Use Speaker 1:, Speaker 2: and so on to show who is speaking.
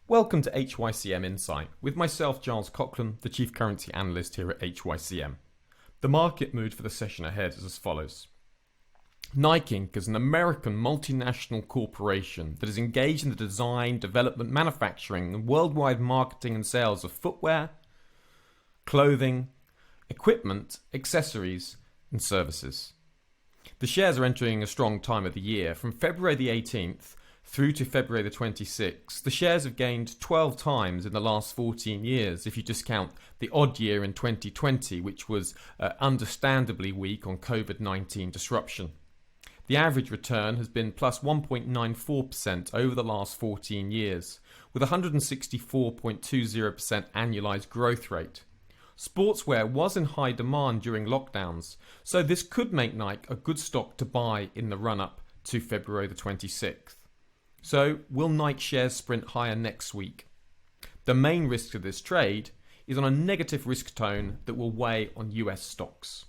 Speaker 1: Welcome to HYCM Insight with myself, Giles Coughlin, the Chief Currency Analyst here at HYCM. The market mood for the session ahead is as follows. Nike Inc. is an American multinational corporation that is engaged in the design, development, manufacturing, and worldwide marketing and sales of footwear, clothing, equipment, accessories, and services. The shares are entering a strong time of the year. From February the 18th through to February the 26th, the shares have gained 12 times in the last 14 years, if you discount the odd year in 2020, which was understandably weak on COVID-19 disruption. The average return has been plus 1.94% over the last 14 years, with 164.20% annualised growth rate. Sportswear was in high demand during lockdowns, so this could make Nike a good stock to buy in the run-up to February the 26th. So, will Nike shares sprint higher next week? The main risk of this trade is on a negative risk tone that will weigh on US stocks.